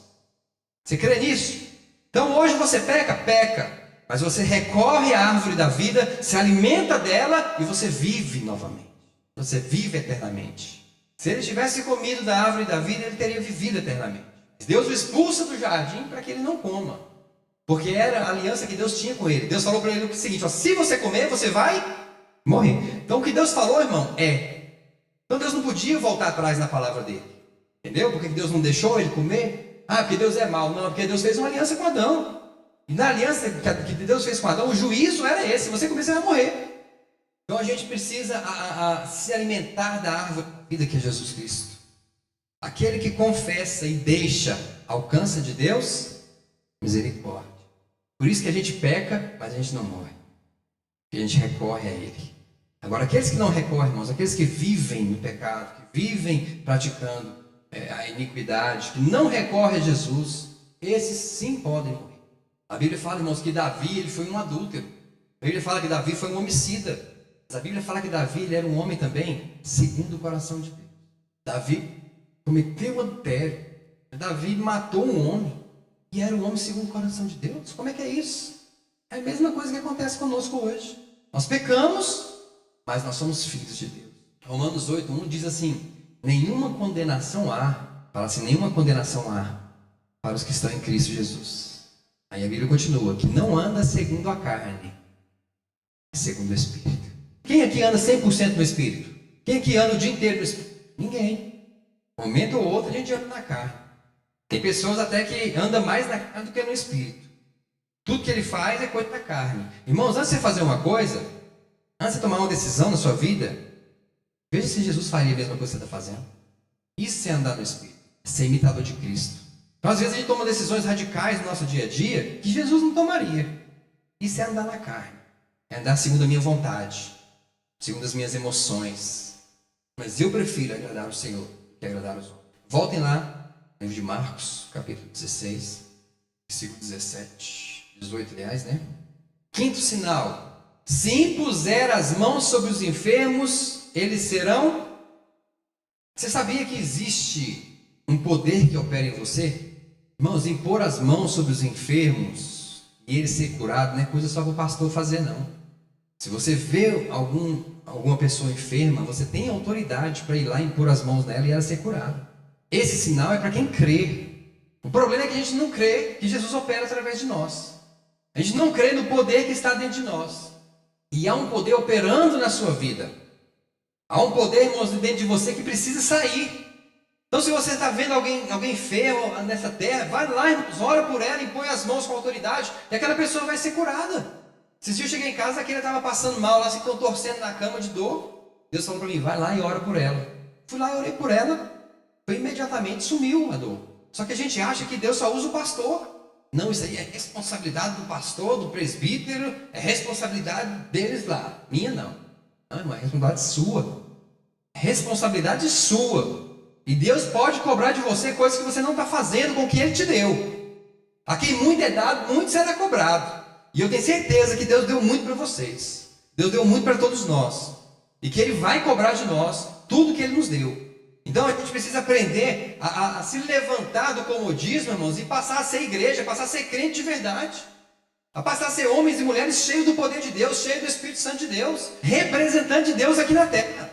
Você crê nisso? Então hoje você peca, mas você recorre à árvore da vida, se alimenta dela e você vive novamente. Você vive eternamente. Se ele tivesse comido da árvore da vida, ele teria vivido eternamente. Deus o expulsa do jardim para que ele não coma, porque era a aliança que Deus tinha com ele. Deus falou para ele o seguinte: ó, se você comer, você vai morrer. Então o que Deus falou, irmão, então Deus não podia voltar atrás na palavra dele. Entendeu? Porque Deus não deixou ele comer? Ah, porque Deus é mau. Não, porque Deus fez uma aliança com Adão. E na aliança que Deus fez com Adão, o juízo era esse: se você comer, você vai morrer. Então a gente precisa se alimentar da árvore da vida, que é Jesus Cristo. Aquele que confessa e deixa, alcança de Deus misericórdia. Por isso que a gente peca, mas a gente não morre, porque a gente recorre a Ele. Agora, aqueles que não recorrem, irmãos, aqueles que vivem no pecado, que vivem praticando a iniquidade, que não recorrem a Jesus, esses sim podem morrer. A Bíblia fala, irmãos, que Davi ele foi um adúltero. A Bíblia fala que Davi foi um homicida. Mas a Bíblia fala que Davi ele era um homem também segundo o coração de Deus. Davi cometeu adultério. Davi matou um homem e era um homem segundo o coração de Deus. Como é que é isso? É a mesma coisa que acontece conosco hoje. Nós pecamos, mas nós somos filhos de Deus. Romanos 8:1 diz assim: nenhuma condenação há, fala assim, nenhuma condenação há para os que estão em Cristo Jesus. Aí a Bíblia continua, que não anda segundo a carne, segundo o Espírito. Quem aqui anda 100% no Espírito? Quem aqui anda o dia inteiro no Espírito? Ninguém. Um momento ou outro a gente anda na carne. Tem pessoas até que andam mais na carne do que no Espírito. Tudo que ele faz é coisa da carne. Irmãos, antes de você fazer uma coisa, antes de você tomar uma decisão na sua vida, veja se Jesus faria a mesma coisa que você está fazendo. Isso é andar no Espírito, é ser imitador de Cristo. Então, às vezes a gente toma decisões radicais no nosso dia a dia que Jesus não tomaria. Isso é andar na carne, é andar segundo a minha vontade, segundo as minhas emoções. Mas eu prefiro agradar o Senhor que agradar os homens. Voltem lá, no livro de Marcos, capítulo 16, versículo 18, aliás, né? Quinto sinal: se impuser as mãos sobre os enfermos, eles serão... Você sabia que existe um poder que opera em você? Irmãos, impor as mãos sobre os enfermos e ele ser curado não é coisa só para o pastor fazer, não. Se você vê alguma pessoa enferma, você tem autoridade para ir lá e impor as mãos nela e ela ser curada. Esse sinal é para quem crê. O problema é que a gente não crê que Jesus opera através de nós. A gente não crê no poder que está dentro de nós. E há um poder operando na sua vida. Há um poder, irmãos, dentro de você que precisa sair. Então, se você está vendo alguém enfermo nessa terra, vai lá, irmãos, ora por ela, impõe as mãos com autoridade, e aquela pessoa vai ser curada. Esses dias eu cheguei em casa, aquele estava passando mal, lá se contorcendo na cama de dor. Deus falou para mim, vai lá e ora por ela. Fui lá e orei por ela, imediatamente sumiu a dor. Só que a gente acha que Deus só usa o pastor. Não, isso aí é responsabilidade do pastor, do presbítero, é responsabilidade deles lá. Minha não. Não, irmão, é responsabilidade sua. É responsabilidade sua. E Deus pode cobrar de você coisas que você não está fazendo com o que Ele te deu. A quem muito é dado, muito será cobrado. E eu tenho certeza que Deus deu muito para vocês. Deus deu muito para todos nós. E que Ele vai cobrar de nós tudo que Ele nos deu. Então a gente precisa aprender a se levantar do comodismo, irmãos, e passar a ser igreja, passar a ser crente de verdade. a passar a ser homens e mulheres cheios do poder de Deus, cheios do Espírito Santo de Deus, representante de Deus aqui na terra.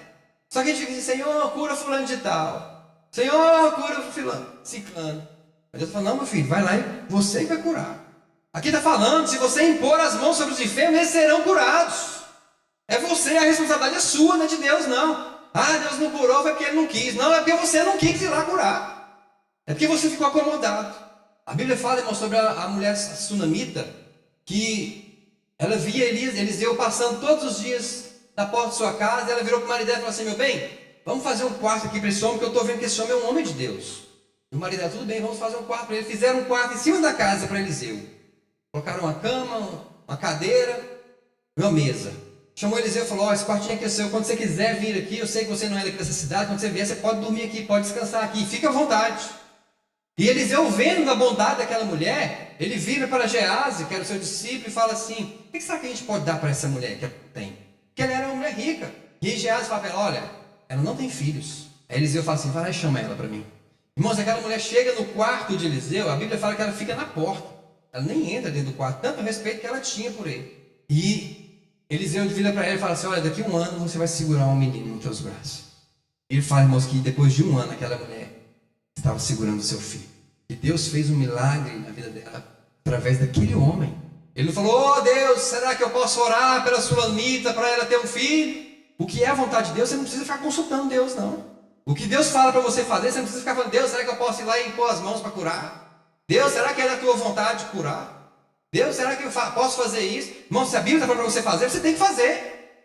Só que a gente fica assim, Senhor, cura fulano de tal, Senhor, cura fulano, ciclano. Mas Deus fala, não, meu filho, vai lá e você que vai curar. Aqui está falando, se você impor as mãos sobre os enfermos, eles serão curados. É você, a responsabilidade é sua, não é de Deus, não. Ah, Deus não curou, foi porque Ele não quis. Não, é porque você não quis ir lá curar. É porque você ficou acomodado. A Bíblia fala, irmão, sobre a mulher sunamita, que ela via Eliseu passando todos os dias na porta de sua casa, e ela virou para o marido dela e falou assim, meu bem, vamos fazer um quarto aqui para esse homem, que eu estou vendo que esse homem é um homem de Deus. E o marido dela, tudo bem, vamos fazer um quarto para ele. Fizeram um quarto em cima da casa para Eliseu. Colocaram uma cama, uma cadeira e uma mesa. Chamou Eliseu e falou, esse quartinho aqui é seu, quando você quiser vir aqui, eu sei que você não é daqui dessa cidade, quando você vier, você pode dormir aqui, pode descansar aqui, fica à vontade. E Eliseu, vendo a bondade daquela mulher, ele vira para Gease, que era o seu discípulo, e fala assim, o que será que a gente pode dar para essa mulher que ela tem? Porque ela era uma mulher rica. E Gease fala para ela, olha, ela não tem filhos. Aí Eliseu fala assim, vai lá e chama ela para mim. Irmãos, aquela mulher chega no quarto de Eliseu, a Bíblia fala que ela fica na porta. Ela nem entra dentro do quarto, tanto respeito que ela tinha por ele. E Eliseu vira para ela e fala assim, olha, daqui a um ano você vai segurar um menino nos teus braços. E ele fala, irmãos, que depois de um ano aquela mulher estava segurando o seu filho. E Deus fez um milagre na vida dela através daquele homem. Ele não falou, oh Deus, será que eu posso orar pela sulamita para ela ter um filho? O que é a vontade de Deus, você não precisa ficar consultando Deus, não. O que Deus fala para você fazer, você não precisa ficar falando, Deus, será que eu posso ir lá e pôr as mãos para curar? Deus, será que é da tua vontade de curar? Deus, será que eu posso fazer isso? Irmão, se a Bíblia está falando para você fazer, você tem que fazer.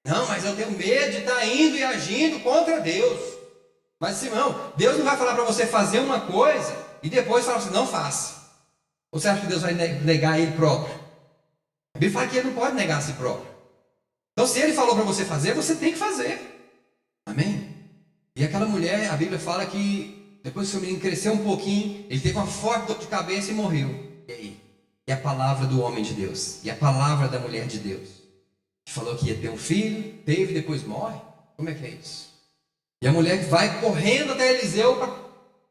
Não, mas eu tenho medo de estar indo e agindo contra Deus. Mas irmão, Deus não vai falar para você fazer uma coisa e depois falar assim, não faça. Ou você acha que Deus vai negar Ele próprio? A Bíblia fala que Ele não pode negar a si próprio. Então se Ele falou para você fazer, você tem que fazer. Amém? E aquela mulher, a Bíblia fala que depois que o seu menino cresceu um pouquinho, ele teve uma forte dor de cabeça e morreu. E aí? E a palavra do homem de Deus, e a palavra da mulher de Deus, que falou que ia ter um filho, teve e depois morre. Como é que é isso? E a mulher vai correndo até Eliseu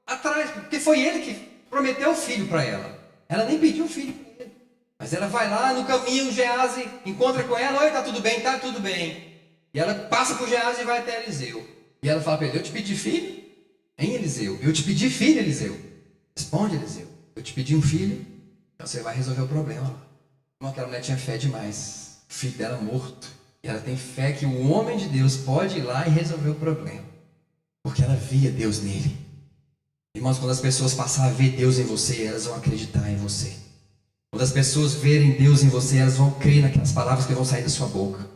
atrás, porque foi ele que prometeu o filho para ela. Ela nem pediu o filho para ele. Mas ela vai lá no caminho, Gease encontra com ela, oi, tá tudo bem, tá tudo bem. E ela passa por Gease e vai até Eliseu. E ela fala para ele, eu te pedi filho? Hein, Eliseu? Eu te pedi filho, Eliseu. Responde, Eliseu. Eu te pedi um filho, então você vai resolver o problema. Irmão, aquela mulher tinha fé demais. O filho dela morto. E ela tem fé que o homem de Deus pode ir lá e resolver o problema. Porque ela via Deus nele. Irmãos, quando as pessoas passarem a ver Deus em você, elas vão acreditar em você. Quando as pessoas verem Deus em você, elas vão crer naquelas palavras que vão sair da sua boca.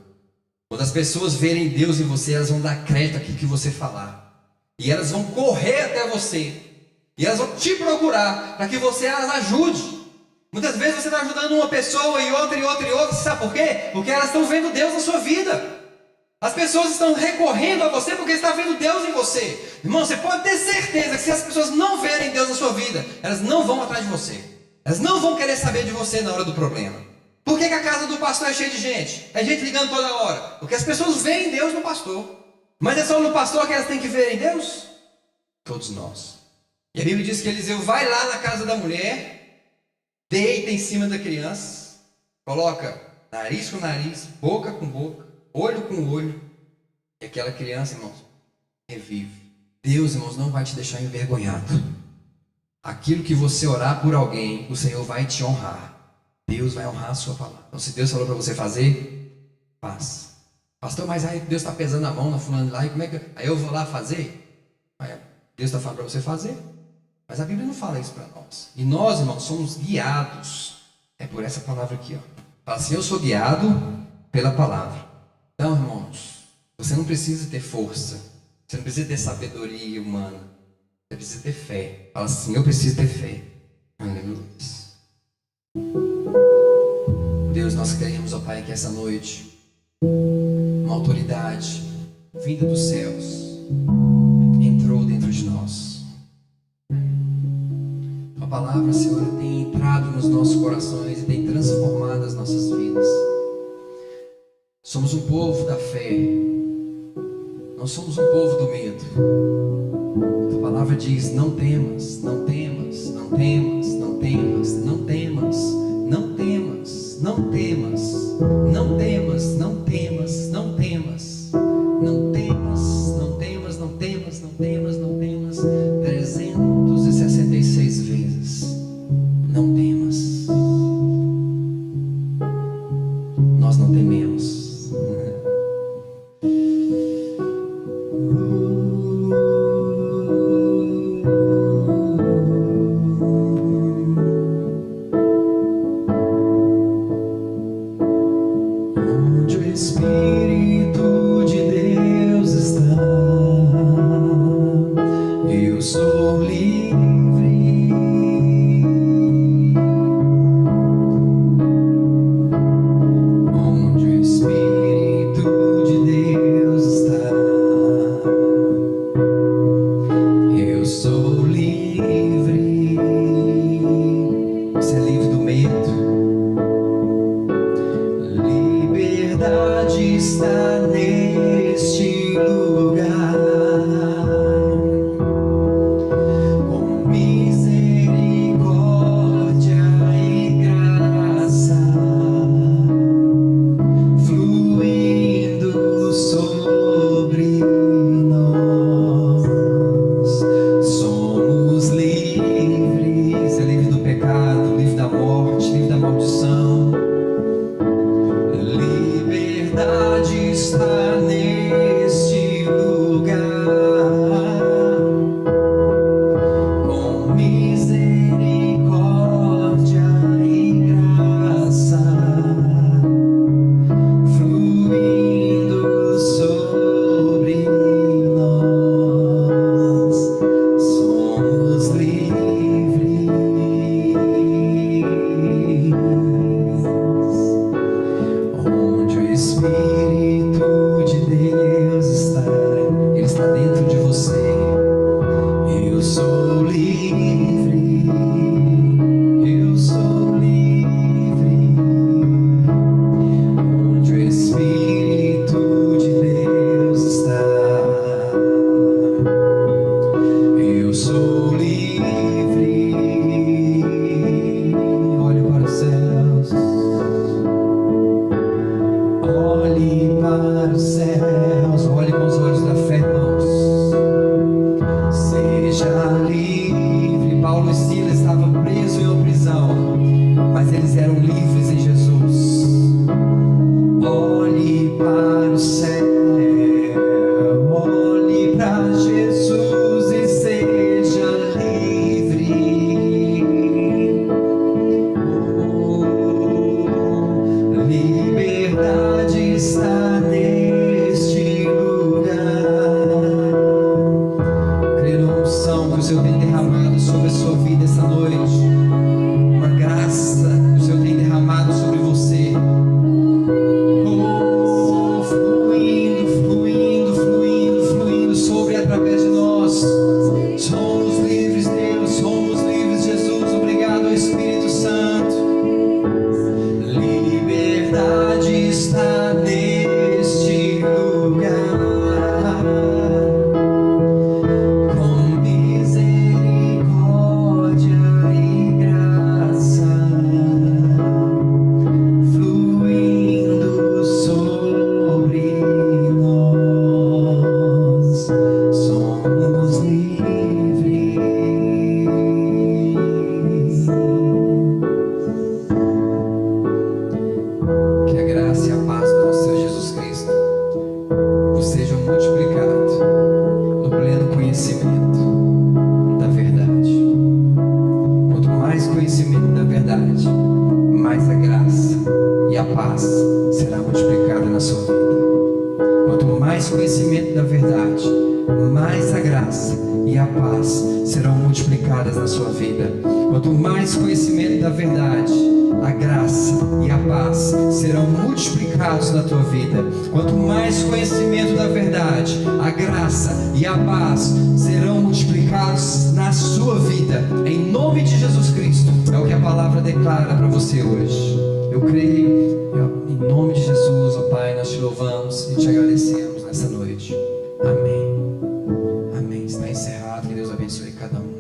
Quando as pessoas verem Deus em você, elas vão dar crédito àquilo que você falar. E elas vão correr até você. E elas vão te procurar para que você as ajude. Muitas vezes você está ajudando uma pessoa e outra e outra e outra. Sabe por quê? Porque elas estão vendo Deus na sua vida. As pessoas estão recorrendo a você porque estão vendo Deus em você. Irmão, você pode ter certeza que se as pessoas não verem Deus na sua vida, elas não vão atrás de você. Elas não vão querer saber de você na hora do problema. Por que a casa do pastor é cheia de gente? É gente ligando toda hora. Porque as pessoas veem Deus no pastor. Mas é só no pastor que elas têm que ver em Deus? Todos nós. E a Bíblia diz que Eliseu vai lá na casa da mulher, deita em cima da criança, coloca nariz com nariz, boca com boca, olho com olho, e aquela criança, irmãos, revive. Deus, irmãos, não vai te deixar envergonhado. Aquilo que você orar por alguém, o Senhor vai te honrar. Deus vai honrar a sua palavra. Então, se Deus falou para você fazer, faça. Pastor, mas aí Deus está pesando a mão na fulana lá, e como é que aí eu vou lá fazer? Aí Deus está falando para você fazer. Mas a Bíblia não fala isso para nós. E nós, irmãos, somos guiados. É por essa palavra aqui, ó. Fala assim, eu sou guiado pela palavra. Então, irmãos, você não precisa ter força. Você não precisa ter sabedoria humana. Você precisa ter fé. Fala assim, eu preciso ter fé. Aleluia. Deus, nós queremos, ó Pai, que essa noite uma autoridade vinda dos céus entrou dentro de nós. A palavra, Senhor, tem entrado nos nossos corações e tem transformado as nossas vidas. Somos um povo da fé. Não somos um povo do medo. A palavra diz, não temas, não temas, não temas, não temas, não temas, não temas. mais conhecimento da verdade, mais a graça e a paz serão multiplicadas na sua vida. Quanto mais conhecimento da verdade, a graça e a paz serão multiplicados na tua vida. Quanto mais conhecimento da verdade, a graça e a paz serão multiplicados na sua vida, em nome de Jesus Cristo. É o que a palavra declara para você hoje. Eu creio, em nome de Jesus, ó Pai, nós te louvamos e te agradecemos nessa noite. Amém. Amém. Está encerrado. Que Deus abençoe cada um.